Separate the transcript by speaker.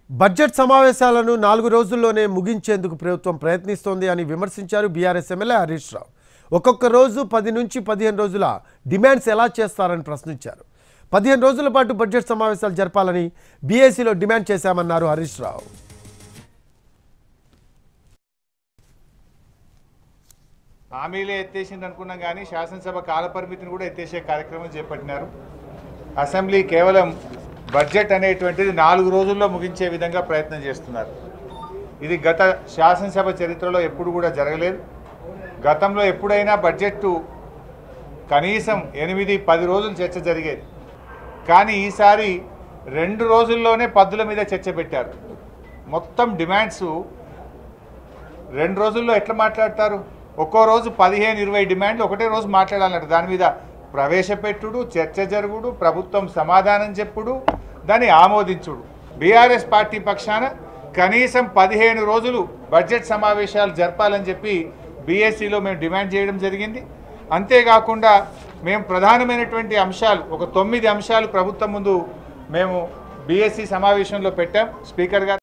Speaker 1: Budget సమావేశాలను 4 రోజుల్లోనే ముగించేందుకు ప్రభుత్వం ప్రయత్నిస్తోంది అని విమర్శించారు బీఆర్ఎస్ ఎమ్మెల్యే హరీష్ రావు. ఒక్కొక్క రోజు 10 నుంచి 15 రోజుల డిమాండ్స్ ఎలా చేస్తారని ప్రశ్నించారు. 15 రోజుల పాటు బడ్జెట్ సమావేశాలు జరపాలని బీఏసీలో డిమాండ్ చేశామన్నారు హరీష్ రావు.
Speaker 2: హామీలే ఎత్తేసింది అనుకున్నాం కానీ శాసనసభ కాలపరిమితిని కూడా ఎత్తేసే కార్యక్రమం చేపట్టినారు. అసెంబ్లీ కేవలం బడ్జెట్ అనేటువంటిది 4 రోజుల్లో ముగించే విధంగా ప్రయత్నం చేస్తున్నారు. ఇది గత శాసనసభ చరిత్రలో ఎప్పుడు కూడా జరగలేదు. గతంలో ఎప్పుడైనా బడ్జెట్ కనీసం 8-10 రోజులు చర్చ జరిగేది. కానీ ఈసారి 2 రోజుల్లోనే పద్దుల మీద చర్చ పెట్టారు. మొత్తం డిమాండ్స్ 2 రోజుల్లో ఎట్లా మాట్లాడతారు? ఒక్కో రోజు 15-20 డిమాండ్లు ఒకటే రోజు మాట్లాడాలంట. దాని మీద ప్రవేశపెట్టుడు, చర్చ జరుగుడు, ప్రభుత్వం సమాధానం చెప్పుడు, దాన్ని ఆమోదించుడు. బీఆర్ఎస్ పార్టీ పక్షాన కనీసం 15 రోజులు బడ్జెట్ సమావేశాలు జరపాలని చెప్పి బీఎస్సీలో మేము డిమాండ్ చేయడం జరిగింది. అంతేకాకుండా మేము ప్రధానమైనటువంటి అంశాలు ఒక 9 అంశాలు ప్రభుత్వం ముందు మేము బీఎస్సీ సమావేశంలో పెట్టాం. స్పీకర్ గారు